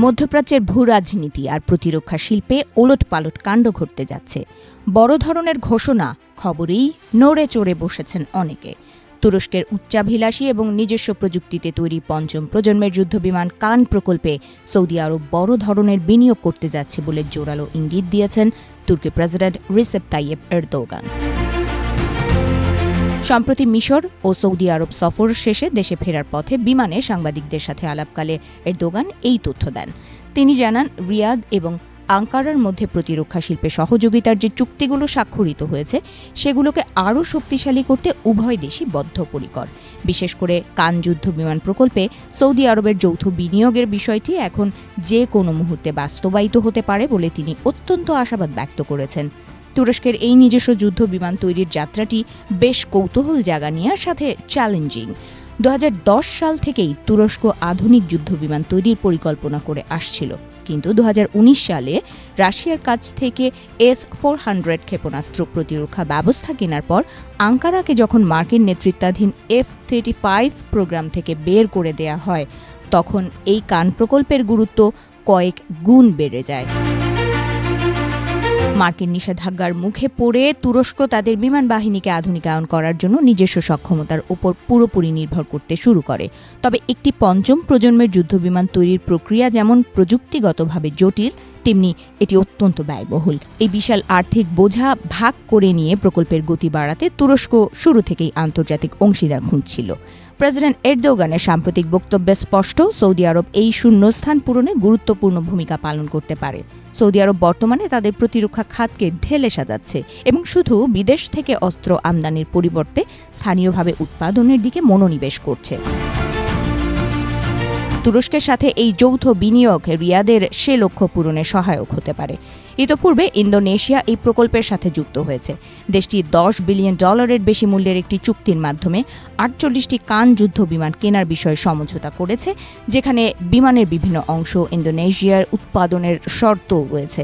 মধ্যপ্রাচ্যের ভূরাজনীতি আর প্রতিরক্ষা শিল্পে ওলটপালট কাণ্ড ঘটতে যাচ্ছে। বড় ধরনের ঘোষণা খবরেই নড়ে চড়ে বসেছেন অনেকে। তুরস্কের উচ্চাভিলাষী এবং নিজস্ব প্রযুক্তিতে তৈরি পঞ্চম প্রজন্মের যুদ্ধবিমান কান প্রকল্পে সৌদি আরব বড় ধরনের বিনিয়োগ করতে যাচ্ছে বলে জোরালো ইঙ্গিত দিয়েছেন তুর্কি প্রেসিডেন্ট রিসেপ তাইয়েপ এরদোগান। সম্প্রতি মিশর ও সৌদি আরব সফর শেষে দেশে ফেরার পথে বিমানে সাংবাদিকদের সাথে আলাপকালে এরদোগান এই তথ্য দেন। তিনি জানান, রিয়াদ এবং আঙ্কারার মধ্যে প্রতিরক্ষা শিল্পে সহযোগিতার যে চুক্তিগুলো স্বাক্ষরিত হয়েছে সেগুলোকে আরও শক্তিশালী করতে উভয় দেশই বদ্ধপরিকর। বিশেষ করে কান যুদ্ধ বিমান প্রকল্পে সৌদি আরবের যৌথ বিনিয়োগের বিষয়টি এখন যে কোনো মুহূর্তে বাস্তবায়িত হতে পারে বলে তিনি অত্যন্ত আশাবাদ ব্যক্ত করেছেন। তুরস্কের এই নিজস্ব যুদ্ধ বিমান তৈরির যাত্রাটি বেশ কৌতূহল জাগানিয়ার সাথে চ্যালেঞ্জিং। 2010 সাল থেকেই তুরস্ক আধুনিক যুদ্ধবিমান তৈরির পরিকল্পনা করে আসছিল, কিন্তু 2019 সালে রাশিয়ার কাছ থেকে S-400 ক্ষেপণাস্ত্র প্রতিরক্ষা ব্যবস্থা কেনার পর আঙ্কারাকে যখন মার্কিন নেতৃত্বাধীন F-35 প্রোগ্রাম থেকে বের করে দেয়া হয়, তখন এই কান প্রকল্পের গুরুত্ব কয়েক গুণ বেড়ে যায়। মার্কিন নিষেধাজ্ঞার মুখে পড়ে তুরস্ক তাদের বিমান বাহিনীকে আধুনিকায়ন করার জন্য নিজস্ব সক্ষমতার উপর পুরোপুরি নির্ভর করতে শুরু করে। তবে একটি পঞ্চম প্রজন্মের যুদ্ধবিমান তৈরির প্রক্রিয়া যেমন প্রযুক্তিগতভাবে জটিল, তেমনি এটি অত্যন্ত ব্যয়বহুল। এই বিশাল আর্থিক বোঝা ভাগ করে নিয়ে প্রকল্পের গতি বাড়াতে তুরস্ক শুরু থেকেই আন্তর্জাতিক অংশীদার খুঁজছিল। প্রেসিডেন্ট এরদোগানের সাম্প্রতিক বক্তব্যে স্পষ্ট, সৌদি আরব এই শূন্যস্থান পূরণে গুরুত্বপূর্ণ ভূমিকা পালন করতে পারে। সৌদি আরব বর্তমানে তাদের প্রতিরক্ষা খাতকে ঢেলে সাজাচ্ছে এবং শুধু বিদেশ থেকে অস্ত্র আমদানির পরিবর্তে স্থানীয়ভাবে উৎপাদনের দিকে মনোনিবেশ করছে। তুরস্কের সাথে এই যৌথ বিনিয়োগ রিয়াদের সে লক্ষ্য পূরণে সহায়ক হতে পারে। ইতোপূর্বে ইন্দোনেশিয়া এই প্রকল্পের সাথে যুক্ত হয়েছে। দেশটি $10 বিলিয়ন বেশি মূল্যের একটি চুক্তির মাধ্যমে 48টি কান যুদ্ধ বিমান কেনার বিষয়ে সমঝোতা করেছে, যেখানে বিমানের বিভিন্ন অংশ ইন্দোনেশিয়ার উৎপাদনের শর্তও রয়েছে।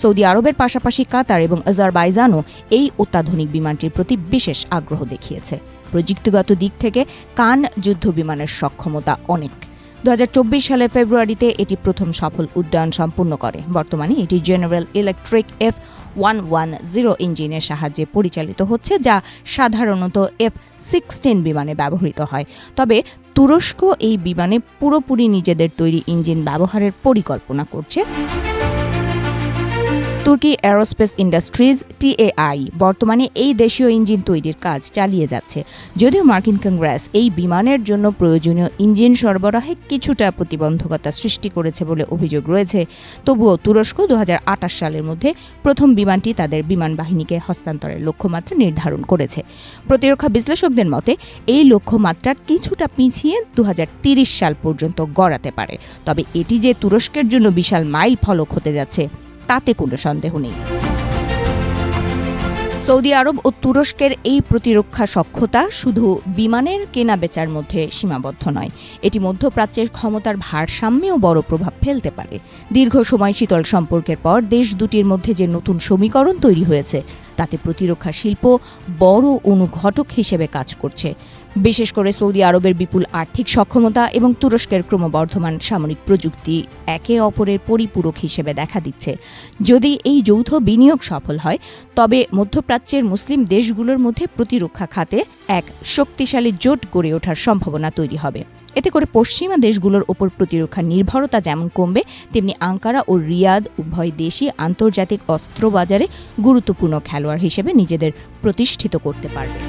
সৌদি আরবের পাশাপাশি কাতার এবং আজারবাইজানও এই অত্যাধুনিক বিমানটির প্রতি বিশেষ আগ্রহ দেখিয়েছে। প্রযুক্তিগত দিক থেকে কান যুদ্ধ বিমানের সক্ষমতা অনেক। 2024 সালের ফেব্রুয়ারিতে এটি প্রথম সফল উড্ডয়ন সম্পূর্ণ করে। বর্তমানে এটি জেনারেল ইলেকট্রিক F110 ইঞ্জিনের সাহায্যে পরিচালিত হচ্ছে, যা সাধারণত F-16 বিমানে ব্যবহৃত হয়। তবে তুরস্ক এই বিমানে পুরোপুরি নিজেদের তৈরি ইঞ্জিন ব্যবহারের পরিকল্পনা করছে। তুর্কি এরোস্পেস ইন্ডাস্ট্রিজ TAI বর্তমানে এই দেশীয় ইঞ্জিন তৈরির কাজ চালিয়ে যাচ্ছে। যদিও মার্কিন কংগ্রেস এই বিমানের জন্য প্রয়োজনীয় ইঞ্জিন সরবরাহে কিছুটা প্রতিবন্ধকতা সৃষ্টি করেছে বলে অভিযোগ রয়েছে, তবুও তুরস্ক 2028 সালের মধ্যে প্রথম বিমানটি তাদের বিমান বাহিনীকে হস্তান্তরের লক্ষ্যমাত্রা নির্ধারণ করেছে। প্রতিরক্ষা বিশ্লেষকদের মতে এই লক্ষ্যমাত্রা কিছুটা পিছিয়ে 2030 সাল পর্যন্ত গড়াতে পারে। তবে এটি যে তুরস্কের জন্য বিশাল মাইল ফলক হতে যাচ্ছে তাতে কোনো সন্দেহ নেই। সৌদি আরব ও তুরস্কের এই প্রতিরক্ষা সক্ষমতা শুধু বিমানের কেনা বেচার মধ্যে সীমাবদ্ধ নয়, এটি মধ্যপ্রাচ্যের ক্ষমতার ভারসাম্যেও বড় প্রভাব ফেলতে পারে। দীর্ঘ সময় শীতল সম্পর্কের পর দেশ দুটির মধ্যে যে নতুন সমীকরণ তৈরি হয়েছে, তাতে প্রতিরক্ষা শিল্প বড় অনুঘটক হিসেবে কাজ করছে। বিশেষ করে সৌদি আরবের বিপুল আর্থিক সক্ষমতা এবং তুরস্কের ক্রমবর্ধমান সামরিক প্রযুক্তি একে অপরের পরিপূরক হিসেবে দেখা দিচ্ছে। যদি এই যৌথ বিনিয়োগ সফল হয়, তবে মধ্যপ্রাচ্যের মুসলিম দেশগুলোর মধ্যে প্রতিরক্ষা খাতে এক শক্তিশালী জোট গড়ে ওঠার সম্ভাবনা তৈরি হবে। এতে করে পশ্চিমা দেশগুলোর ওপর প্রতিরক্ষা নির্ভরতা যেমন কমবে, তেমনি আঙ্কারা ও রিয়াদ উভয় দেশই আন্তর্জাতিক অস্ত্র বাজারে গুরুত্বপূর্ণ খেলোয়াড় হিসেবে নিজেদের প্রতিষ্ঠিত করতে পারবে।